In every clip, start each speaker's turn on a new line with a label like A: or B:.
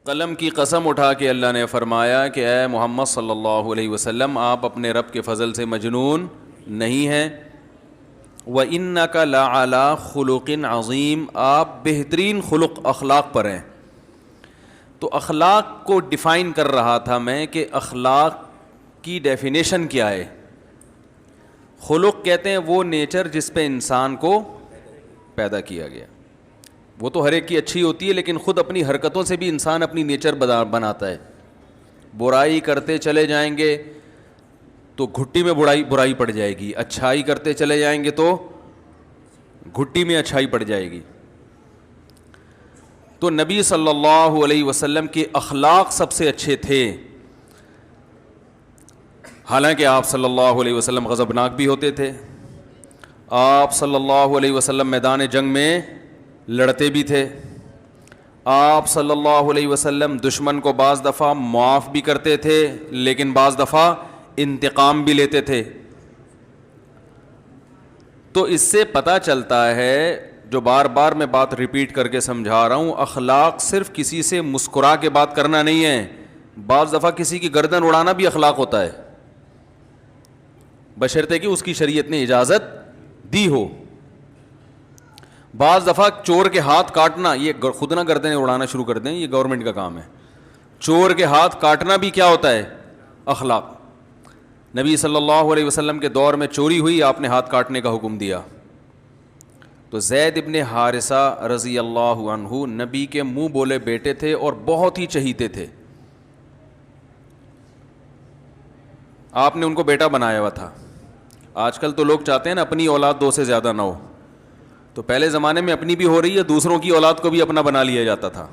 A: قلم کی قسم اٹھا کے اللہ نے فرمایا کہ اے محمد صلی اللہ علیہ وسلم آپ اپنے رب کے فضل سے مجنون نہیں ہیں. وَإِنَّكَ لَعَلَىٰ خُلُقٍ عَظِيمٍ آپ بہترین خلق اخلاق پر ہیں. تو اخلاق کو ڈیفائن کر رہا تھا میں کہ اخلاق کی ڈیفینیشن کیا ہے. خلق کہتے ہیں وہ نیچر جس پہ انسان کو پیدا کیا گیا. وہ تو ہر ایک کی اچھی ہوتی ہے لیکن خود اپنی حرکتوں سے بھی انسان اپنی نیچر بناتا ہے. برائی کرتے چلے جائیں گے تو گھٹی میں برائی پڑ جائے گی, اچھائی کرتے چلے جائیں گے تو گھٹی میں اچھائی پڑ جائے گی. تو نبی صلی اللہ علیہ وسلم کے اخلاق سب سے اچھے تھے. حالانکہ آپ صلی اللہ علیہ وسلم غضبناک بھی ہوتے تھے, آپ صلی اللہ علیہ وسلم میدان جنگ میں لڑتے بھی تھے, آپ صلی اللہ علیہ وسلم دشمن کو بعض دفعہ معاف بھی کرتے تھے لیکن بعض دفعہ انتقام بھی لیتے تھے. تو اس سے پتہ چلتا ہے, جو بار بار میں بات ریپیٹ کر کے سمجھا رہا ہوں, اخلاق صرف کسی سے مسکرا کے بات کرنا نہیں ہے. بعض دفعہ کسی کی گردن اڑانا بھی اخلاق ہوتا ہے, بشرطے کہ اس کی شریعت نے اجازت دی ہو. بعض دفعہ چور کے ہاتھ کاٹنا, یہ خود نہ گردنیں اڑانا شروع کر دیں, یہ گورنمنٹ کا کام ہے. چور کے ہاتھ کاٹنا بھی کیا ہوتا ہے؟ اخلاق. نبی صلی اللہ علیہ وسلم کے دور میں چوری ہوئی, آپ نے ہاتھ کاٹنے کا حکم دیا. تو زید ابن حارثہ رضی اللہ عنہ نبی کے منہ بولے بیٹے تھے اور بہت ہی چہیتے تھے. آپ نے ان کو بیٹا بنایا ہوا تھا. آج کل تو لوگ چاہتے ہیں نا اپنی اولاد دو سے زیادہ نہ ہو, تو پہلے زمانے میں اپنی بھی ہو رہی ہے, دوسروں کی اولاد کو بھی اپنا بنا لیا جاتا تھا.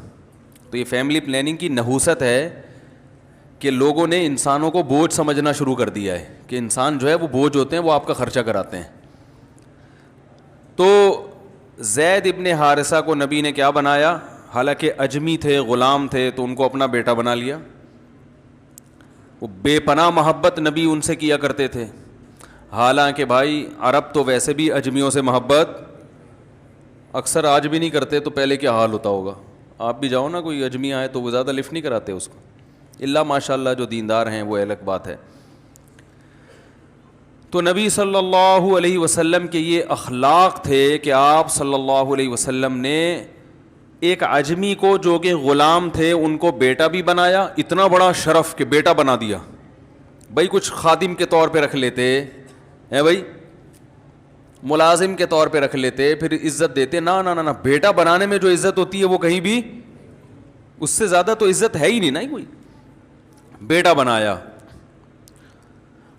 A: تو یہ فیملی پلاننگ کی نحوست ہے کہ لوگوں نے انسانوں کو بوجھ سمجھنا شروع کر دیا ہے کہ انسان جو ہے وہ بوجھ ہوتے ہیں, وہ آپ کا خرچہ کراتے ہیں. تو زید ابن حارثہ کو نبی نے کیا بنایا؟ حالانکہ اجمی تھے, غلام تھے, تو ان کو اپنا بیٹا بنا لیا. وہ بے پناہ محبت نبی ان سے کیا کرتے تھے. حالانکہ بھائی عرب تو ویسے بھی اجمیوں سے محبت اکثر آج بھی نہیں کرتے, تو پہلے کیا حال ہوتا ہوگا. آپ بھی جاؤ نا, کوئی اجمی آئے تو وہ زیادہ لفٹ نہیں کراتے اس کو, اللہ ماشاء اللہ جو دیندار ہیں وہ الگ بات ہے. تو نبی صلی اللہ علیہ وسلم کے یہ اخلاق تھے کہ آپ صلی اللہ علیہ وسلم نے ایک عجمی کو جو کہ غلام تھے ان کو بیٹا بھی بنایا. اتنا بڑا شرف کہ بیٹا بنا دیا. بھائی کچھ خادم کے طور پہ رکھ لیتے ہیں, بھائی ملازم کے طور پہ رکھ لیتے, پھر عزت دیتے. نہ نہ نہ, بیٹا بنانے میں جو عزت ہوتی ہے وہ کہیں بھی, اس سے زیادہ تو عزت ہے ہی نہیں نا کوئی. بیٹا بنایا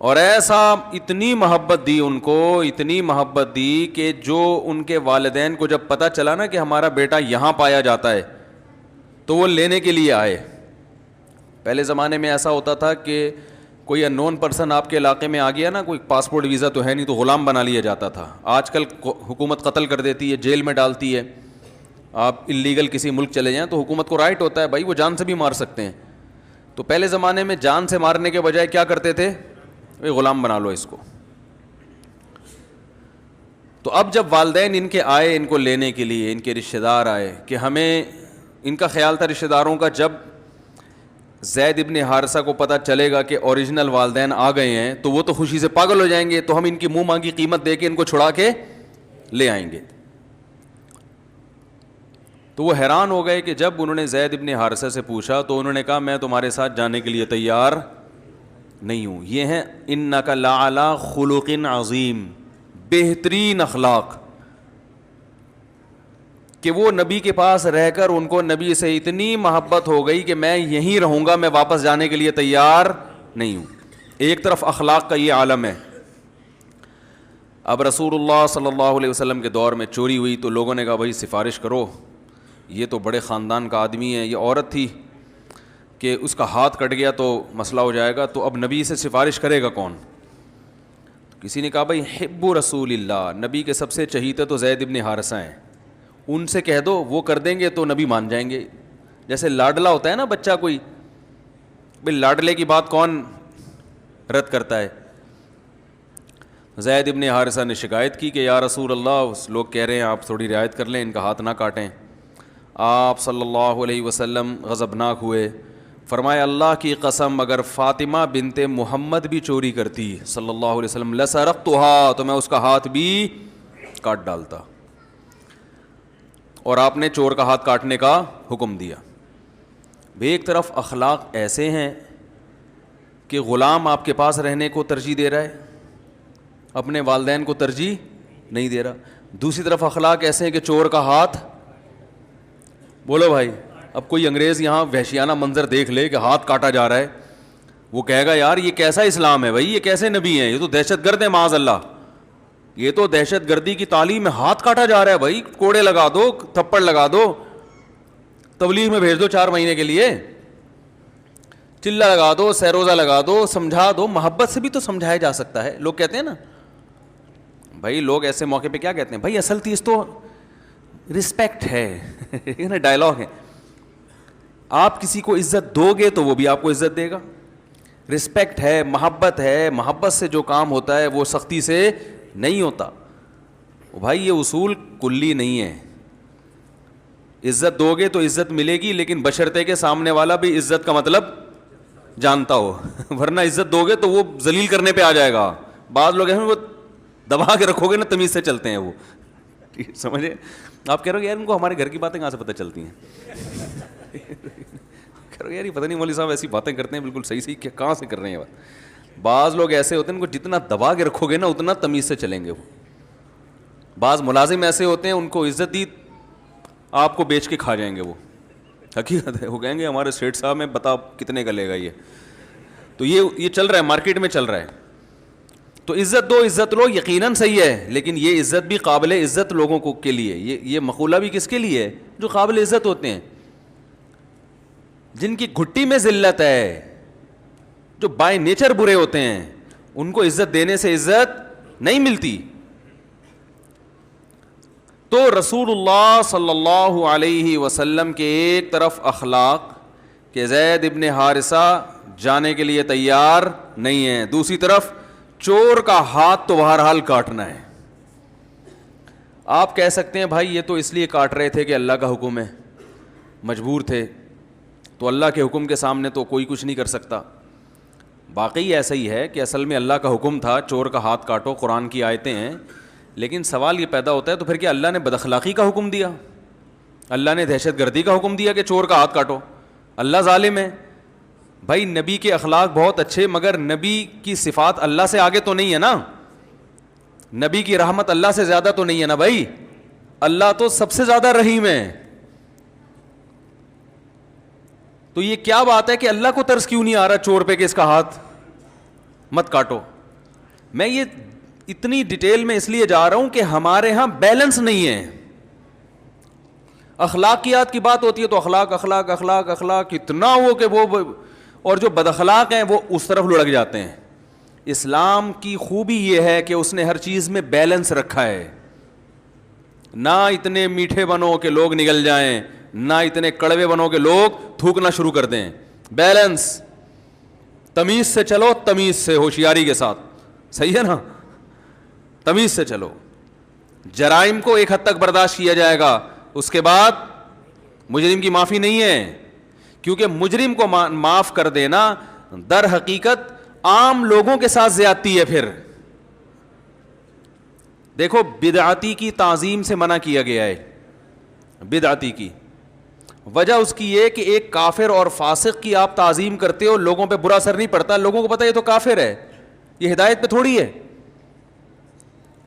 A: اور ایسا اتنی محبت دی ان کو, اتنی محبت دی کہ جو ان کے والدین کو جب پتہ چلا نا کہ ہمارا بیٹا یہاں پایا جاتا ہے تو وہ لینے کے لیے آئے. پہلے زمانے میں ایسا ہوتا تھا کہ کوئی ان نون پرسن آپ کے علاقے میں آ گیا نا, کوئی پاسپورٹ ویزا تو ہے نہیں, تو غلام بنا لیا جاتا تھا. آج کل حکومت قتل کر دیتی ہے, جیل میں ڈالتی ہے. آپ اللیگل کسی ملک چلے جائیں تو حکومت کو رائٹ ہوتا ہے بھائی, وہ جان سے بھی مار سکتے ہیں. تو پہلے زمانے میں جان سے مارنے کے بجائے کیا کرتے تھے؟ غلام بنا لو اس کو. تو اب جب والدین ان کے آئے ان کو لینے کے لیے, ان کے رشتہ دار آئے کہ ہمیں, ان کا خیال تھا رشتہ داروں کا, جب زید ابن حارثہ کو پتہ چلے گا کہ اوریجنل والدین آ گئے ہیں تو وہ تو خوشی سے پاگل ہو جائیں گے, تو ہم ان کی منہ مانگی قیمت دے کے ان کو چھڑا کے لے آئیں گے. تو وہ حیران ہو گئے کہ جب انہوں نے زید ابن حارثہ سے پوچھا تو انہوں نے کہا میں تمہارے ساتھ جانے کے لیے تیار نہیں ہوں. یہ ہیں انک لعلی خلق عظیم, بہترین اخلاق. کہ وہ نبی کے پاس رہ کر ان کو نبی سے اتنی محبت ہو گئی کہ میں یہیں رہوں گا, میں واپس جانے کے لیے تیار نہیں ہوں. ایک طرف اخلاق کا یہ عالم ہے. اب رسول اللہ صلی اللہ علیہ وسلم کے دور میں چوری ہوئی تو لوگوں نے کہا بھائی سفارش کرو, یہ تو بڑے خاندان کا آدمی ہے, یہ عورت تھی کہ اس کا ہاتھ کٹ گیا تو مسئلہ ہو جائے گا, تو اب نبی سے سفارش کرے گا کون؟ کسی نے کہا بھائی حب رسول اللہ, نبی کے سب سے چہیتے تو زید ابن حارثہ ہیں, ان سے کہہ دو, وہ کر دیں گے تو نبی مان جائیں گے. جیسے لاڈلا ہوتا ہے نا بچہ کوئی, بھائی لاڈلے کی بات کون رد کرتا ہے؟ زید ابن حارثہ نے شکایت کی کہ یا رسول اللہ, لوگ کہہ رہے ہیں آپ تھوڑی رعایت کر لیں, ان کا ہاتھ نہ کاٹیں. آپ صلی اللہ علیہ وسلم غضبناک ہوئے, فرمایا اللہ کی قسم اگر فاطمہ بنت محمد بھی چوری کرتی صلی اللہ علیہ وسلم لسرقتها, تو میں اس کا ہاتھ بھی کاٹ ڈالتا. اور آپ نے چور کا ہاتھ کاٹنے کا حکم دیا. ایک طرف اخلاق ایسے ہیں کہ غلام آپ کے پاس رہنے کو ترجیح دے رہا ہے, اپنے والدین کو ترجیح نہیں دے رہا. دوسری طرف اخلاق ایسے ہیں کہ چور کا ہاتھ, بولو بھائی, اب کوئی انگریز یہاں وحشیانہ منظر دیکھ لے کہ ہاتھ کاٹا جا رہا ہے, وہ کہے گا یار یہ کیسا اسلام ہے بھائی, یہ کیسے نبی ہیں, یہ تو دہشت گرد ہیں معاذ اللہ, یہ تو دہشت گردی کی تعلیم میں ہاتھ کاٹا جا رہا ہے بھائی, کوڑے لگا دو, تھپڑ لگا دو, تبلیغ میں بھیج دو 4 مہینے کے لیے, چلا لگا دو, سیروزہ لگا دو, سمجھا دو. محبت سے بھی تو سمجھایا جا سکتا ہے. لوگ کہتے ہیں نا بھائی, لوگ ایسے موقع پہ کیا کہتے ہیں, بھائی اصل چیز تو رسپیکٹ ہے, یہ نا ڈائلاگ ہے. آپ کسی کو عزت دو گے تو وہ بھی آپ کو عزت دے گا. رسپیکٹ ہے, محبت ہے, محبت سے جو کام ہوتا ہے وہ سختی سے نہیں ہوتا. بھائی یہ اصول کلی نہیں ہے. عزت دو گے تو عزت ملے گی, لیکن بشرطے کے سامنے والا بھی عزت کا مطلب جانتا ہو, ورنہ عزت دو گے تو وہ ذلیل کرنے پہ آ جائے گا. بعض لوگ ہیں وہ دبا کے رکھو گے نا تمیز سے چلتے ہیں, وہ سمجھے. آپ کہہ رہے ہو یار ان کو ہمارے گھر کی باتیں کہاں سے پتہ چلتی ہیں, کہہ رہے ہو یار یہ پتہ نہیں مولوی صاحب ایسی باتیں کرتے ہیں بالکل صحیح صحیح, کہاں سے کر رہے ہیں بات. بعض لوگ ایسے ہوتے ہیں ان کو جتنا دبا کے رکھو گے نا اتنا تمیز سے چلیں گے وہ. بعض ملازم ایسے ہوتے ہیں ان کو عزت دی آپ کو بیچ کے کھا جائیں گے وہ, حقیقت ہے. وہ کہیں گے ہمارے سیٹ صاحب میں بتا کتنے کا لے گا یہ. تو یہ چل رہا ہے, مارکیٹ میں چل رہا ہے. تو عزت دو عزت لو یقیناً صحیح ہے, لیکن یہ عزت بھی قابل عزت لوگوں کو کے لیے, یہ مقولہ بھی کس کے لیے ہے, جو قابل عزت ہوتے ہیں, جن کی گھٹی میں ذلت ہے, جو بائی نیچر برے ہوتے ہیں, ان کو عزت دینے سے عزت نہیں ملتی. تو رسول اللہ صلی اللہ علیہ وسلم کے ایک طرف اخلاق کہ زید ابن حارثہ جانے کے لیے تیار نہیں ہے, دوسری طرف چور کا ہاتھ تو بہرحال کاٹنا ہے. آپ کہہ سکتے ہیں بھائی یہ تو اس لیے کاٹ رہے تھے کہ اللہ کا حکم ہے, مجبور تھے, تو اللہ کے حکم کے سامنے تو کوئی کچھ نہیں کر سکتا. واقعی ایسا ہی ہے کہ اصل میں اللہ کا حکم تھا چور کا ہاتھ کاٹو, قرآن کی آیتیں ہیں. لیکن سوال یہ پیدا ہوتا ہے تو پھر کیا اللہ نے بد اخلاقی کا حکم دیا, اللہ نے دہشت گردی کا حکم دیا کہ چور کا ہاتھ کاٹو؟ اللہ ظالم ہے. بھائی نبی کے اخلاق بہت اچھے, مگر نبی کی صفات اللہ سے آگے تو نہیں ہے نا, نبی کی رحمت اللہ سے زیادہ تو نہیں ہے نا بھائی, اللہ تو سب سے زیادہ رحیم ہے. تو یہ کیا بات ہے کہ اللہ کو ترس کیوں نہیں آ رہا چور پہ کہ اس کا ہاتھ مت کاٹو؟ میں یہ اتنی ڈیٹیل میں اس لیے جا رہا ہوں کہ ہمارے ہاں بیلنس نہیں ہے. اخلاقیات کی بات ہوتی ہے تو اخلاق اخلاق اخلاق اخلاق اتنا وہ کہ وہ, اور جو بد اخلاق ہیں وہ اس طرف لڑک جاتے ہیں. اسلام کی خوبی یہ ہے کہ اس نے ہر چیز میں بیلنس رکھا ہے. نہ اتنے میٹھے بنو کہ لوگ نگل جائیں, نہ اتنے کڑوے بنو کہ لوگ تھوکنا شروع کر دیں. بیلنس, تمیز سے چلو, تمیز سے, ہوشیاری کے ساتھ, صحیح ہے نا, تمیز سے چلو. جرائم کو ایک حد تک برداشت کیا جائے گا, اس کے بعد مجرم کی معافی نہیں ہے, کیونکہ مجرم کو معاف کر دینا در حقیقت عام لوگوں کے ساتھ زیادتی ہے. پھر دیکھو بدعتی کی تعظیم سے منع کیا گیا ہے. بدعتی کی وجہ اس کی یہ کہ ایک کافر اور فاسق کی آپ تعظیم کرتے ہو, لوگوں پہ برا اثر نہیں پڑتا, لوگوں کو پتہ یہ تو کافر ہے, یہ ہدایت پہ تھوڑی ہے.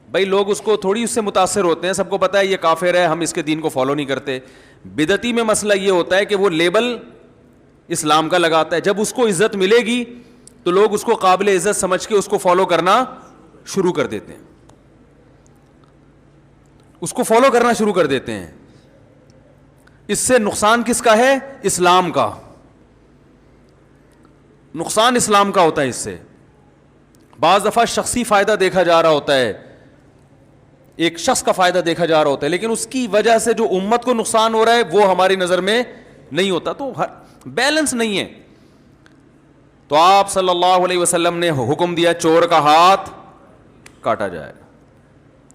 A: بھائی لوگ اس کو تھوڑی اس سے متاثر ہوتے ہیں, سب کو پتہ ہے یہ کافر ہے, ہم اس کے دین کو فالو نہیں کرتے. بدعتی میں مسئلہ یہ ہوتا ہے کہ وہ لیبل اسلام کا لگاتا ہے, جب اس کو عزت ملے گی تو لوگ اس کو قابل عزت سمجھ کے اس کو فالو کرنا شروع کر دیتے ہیں, اس کو فالو کرنا شروع کر دیتے ہیں. اس سے نقصان کس کا ہے؟ اسلام کا. نقصان اسلام کا ہوتا ہے اس سے. بعض دفعہ شخصی فائدہ دیکھا جا رہا ہوتا ہے, ایک شخص کا فائدہ دیکھا جا رہا ہوتا ہے, لیکن اس کی وجہ سے جو امت کو نقصان ہو رہا ہے وہ ہماری نظر میں نہیں ہوتا. تو بیلنس نہیں ہے. تو آپ صلی اللہ علیہ وسلم نے حکم دیا چور کا ہاتھ کاٹا جائے.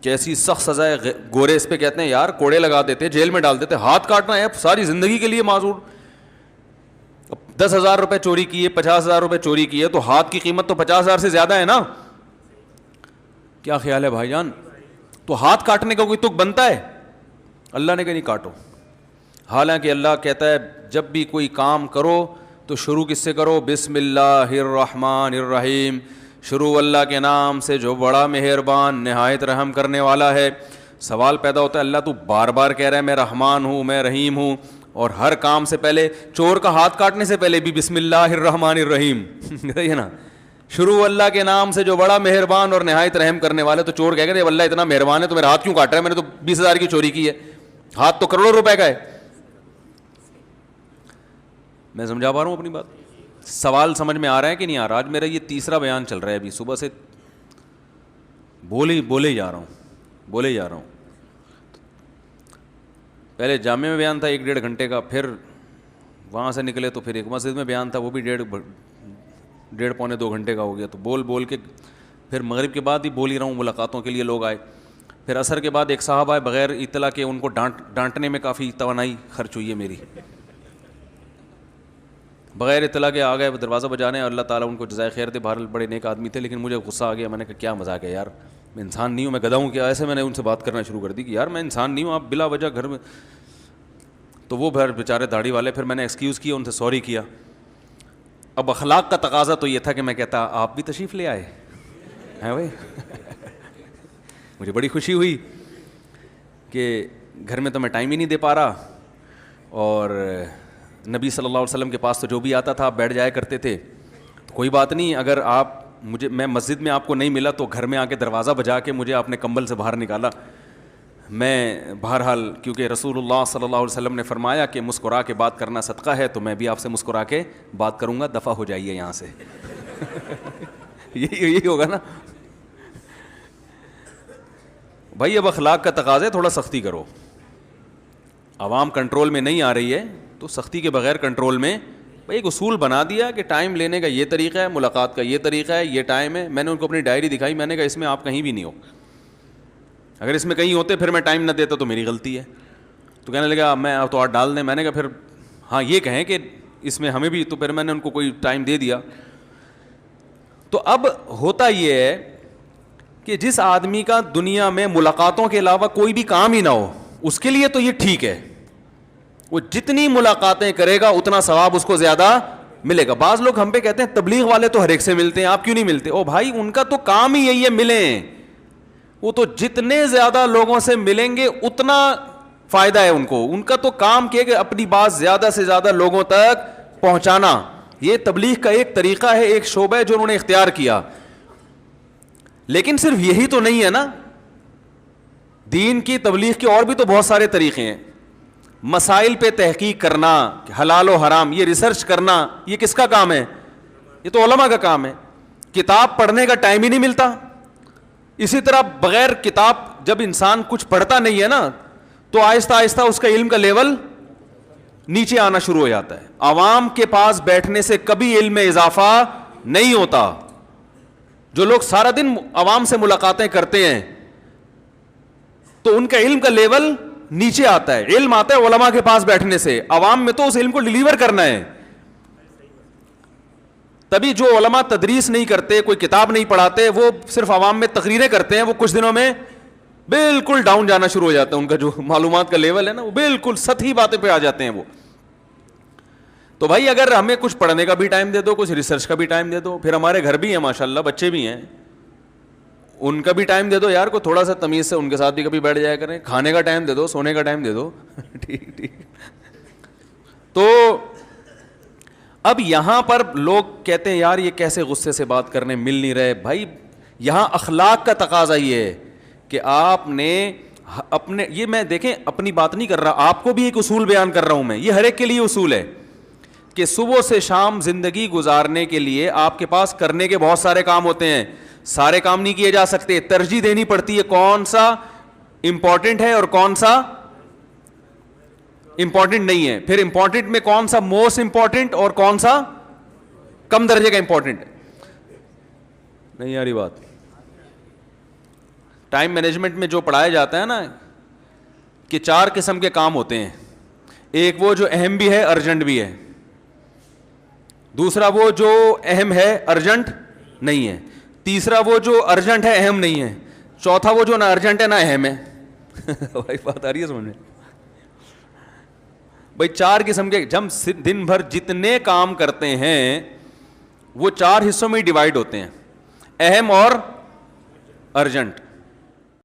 A: کیسی سخت سزا ہے. گورے اس پہ کہتے ہیں یار کوڑے لگا دیتے, جیل میں ڈال دیتے. ہاتھ کاٹنا ہے ساری زندگی کے لیے معذور. 10,000 روپے چوری کیے, 50,000 روپے چوری کیے, تو ہاتھ کی قیمت تو 50,000 سے زیادہ ہے نا. کیا خیال ہے بھائی جان؟ تو ہاتھ کاٹنے کا کوئی تک بنتا ہے؟ اللہ نے کہا نہیں کاٹو. حالانکہ اللہ کہتا ہے جب بھی کوئی کام کرو تو شروع کس سے کرو؟ بسم اللہ الرحمن الرحیم. شروع اللہ کے نام سے جو بڑا مہربان نہایت رحم کرنے والا ہے. سوال پیدا ہوتا ہے اللہ تو بار بار کہہ رہا ہے میں رحمان ہوں, میں رحیم ہوں, اور ہر کام سے پہلے چور کا ہاتھ کاٹنے سے پہلے بھی بسم اللہ الرحمن الرحیم ہے نا. شروع اللہ کے نام سے جو بڑا مہربان اور نہایت رحم کرنے والا. تو چور کہہ گئے اللہ اتنا مہربان ہے تو میرا ہاتھ کیوں کاٹ رہا ہے؟ میں نے تو 20,000 کی چوری کی ہے, ہاتھ تو کروڑوں روپے کا ہے. میں سمجھا پا رہا ہوں اپنی بات؟ سوال سمجھ میں آ رہا ہے کہ نہیں آ رہا؟ آج میرا یہ تیسرا بیان چل رہا ہے, ابھی صبح سے بولے جا رہا ہوں. پہلے جامع میں بیان تھا 1-1.5 گھنٹے کا, پھر وہاں سے نکلے تو پھر ایک مسجد میں بیان تھا, وہ بھی 1.5-1.25-2 گھنٹے کا ہو گیا. تو بول کے پھر مغرب کے بعد ہی بول ہی رہا ہوں, ملاقاتوں کے لیے لوگ آئے. پھر عصر کے بعد ایک صاحب آئے بغیر اطلاع کے, ان کو ڈانٹنے میں کافی توانائی خرچ ہوئی ہے میری. بغیر اطلاع کے آ گئے, دروازہ بجانے, اور اللہ تعالیٰ ان کو جزائے خیر دے. بہرحال بڑے نیک آدمی تھے, لیکن مجھے غصہ آ گیا. میں نے کہا کیا مذاق ہے یار, میں انسان نہیں ہوں, میں گدھا ہوں کیا؟ ایسے میں نے ان سے بات کرنا شروع کر دی کہ یار میں انسان نہیں ہوں, آپ بلا وجہ گھر میں. تو وہ بیچارے داڑھی والے, پھر میں نے ایکسکیوز کیا, ان سے سوری کیا. اب اخلاق کا تقاضا تو یہ تھا کہ میں کہتا آپ بھی تشریف لے آئے ہیں بھائی. مجھے بڑی خوشی ہوئی کہ گھر میں تو میں ٹائم ہی نہیں دے پا رہا, اور نبی صلی اللہ علیہ وسلم کے پاس تو جو بھی آتا تھا آپ بیٹھ جایا کرتے تھے. کوئی بات نہیں, اگر میں مسجد میں آپ کو نہیں ملا تو گھر میں آ کے دروازہ بجا کے مجھے آپ نے کمبل سے باہر نکالا. میں بہرحال کیونکہ رسول اللہ صلی اللہ علیہ وسلم نے فرمایا کہ مسکرا کے بات کرنا صدقہ ہے, تو میں بھی آپ سے مسکرا کے بات کروں گا, دفع ہو جائیے یہاں سے. یہی ہوگا نا بھائی. اب اخلاق کا تقاضا ہے تھوڑا سختی کرو. عوام کنٹرول میں نہیں آ رہی ہے تو سختی کے بغیر کنٹرول میں. بھائی ایک اصول بنا دیا کہ ٹائم لینے کا یہ طریقہ ہے, ملاقات کا یہ طریقہ ہے, یہ ٹائم ہے. میں نے ان کو اپنی ڈائری دکھائی, میں نے کہا اس میں آپ کہیں بھی نہیں ہو. اگر اس میں کہیں ہوتے پھر میں ٹائم نہ دیتا تو میری غلطی ہے. تو کہنے لگا میں تو آج ڈال دیں. میں نے کہا پھر ہاں یہ کہیں کہ اس میں ہمیں بھی, تو پھر میں نے ان کو کوئی ٹائم دے دیا. تو اب ہوتا یہ ہے کہ جس آدمی کا دنیا میں ملاقاتوں کے علاوہ کوئی بھی کام ہی نہ ہو, اس کے لیے تو یہ ٹھیک ہے, وہ جتنی ملاقاتیں کرے گا اتنا ثواب اس کو زیادہ ملے گا. بعض لوگ ہم پہ کہتے ہیں تبلیغ والے تو ہر ایک سے ملتے ہیں, آپ کیوں نہیں ملتے؟ او بھائی ان کا تو کام ہی یہی ہے ملیں. وہ تو جتنے زیادہ لوگوں سے ملیں گے اتنا فائدہ ہے ان کو. ان کا تو کام کیا کہ اپنی بات زیادہ سے زیادہ لوگوں تک پہنچانا. یہ تبلیغ کا ایک طریقہ ہے, ایک شعبہ ہے جو انہوں نے اختیار کیا. لیکن صرف یہی تو نہیں ہے نا, دین کی تبلیغ کے اور بھی تو بہت سارے طریقے ہیں. مسائل پہ تحقیق کرنا, حلال و حرام, یہ ریسرچ کرنا, یہ کس کا کام ہے؟ یہ تو علماء کا کام ہے. کتاب پڑھنے کا ٹائم ہی نہیں ملتا. اسی طرح بغیر کتاب جب انسان کچھ پڑھتا نہیں ہے نا تو آہستہ آہستہ اس کا علم کا لیول نیچے آنا شروع ہو جاتا ہے. عوام کے پاس بیٹھنے سے کبھی علم میں اضافہ نہیں ہوتا. جو لوگ سارا دن عوام سے ملاقاتیں کرتے ہیں تو ان کا علم کا لیول نیچے آتا ہے. علم آتا ہے علماء کے پاس بیٹھنے سے, عوام میں تو اس علم کو ڈیلیور کرنا ہے. تبھی جو علماء تدریس نہیں کرتے, کوئی کتاب نہیں پڑھاتے, وہ صرف عوام میں تقریریں کرتے ہیں, وہ کچھ دنوں میں بالکل ڈاؤن جانا شروع ہو جاتا ہے. ان کا جو معلومات کا لیول ہے نا وہ بالکل سطحی باتیں پہ آ جاتے ہیں وہ. تو بھائی اگر ہمیں کچھ پڑھنے کا بھی ٹائم دے دو, کچھ ریسرچ کا بھی ٹائم دے دو, پھر ہمارے گھر بھی ہیں ماشاءاللہ, بچے بھی ہیں, ان کا بھی ٹائم دے دو یار. کو تھوڑا سا تمیز سے ان کے ساتھ بھی کبھی بیٹھ جایا کریں. کھانے کا ٹائم دے دو, سونے کا ٹائم دے دو. ٹھیک. تو اب یہاں پر لوگ کہتے ہیں یار یہ کیسے غصے سے بات کرنے مل نہیں رہے. بھائی یہاں اخلاق کا تقاضا یہ ہے کہ آپ نے اپنے, یہ میں دیکھیں اپنی بات نہیں کر رہا, آپ کو بھی ایک اصول بیان کر رہا ہوں میں. یہ ہر ایک کے لیے اصول ہے کہ صبح سے شام زندگی گزارنے کے لیے آپ کے پاس کرنے کے بہت سارے کام ہوتے ہیں. سارے کام نہیں کیے جا سکتے, ترجیح دینی پڑتی ہے کون سا امپورٹنٹ ہے اور کون سا امپورٹنٹ نہیں ہے. پھر امپورٹنٹ میں کون سا موسٹ امپورٹنٹ اور کون سا کم درجے کا امپورٹنٹ. نہیں یاری بات, ٹائم مینجمنٹ میں جو پڑھایا جاتا ہے نا کہ 4 قسم کے کام ہوتے ہیں. ایک وہ جو اہم بھی ہے ارجنٹ بھی ہے, دوسرا وہ جو اہم ہے ارجنٹ نہیں ہے, تیسرا وہ جو ارجنٹ ہے اہم نہیں ہے, چوتھا وہ جو نہ ارجنٹ ہے نہ اہم ہے. بھائی بات آ رہی ہے سمجھ میں؟ بھائی 4 قسم کے, ہم دن بھر جتنے کام کرتے ہیں وہ 4 حصوں میں ہی ڈیوائڈ ہوتے ہیں, اہم اور ارجنٹ.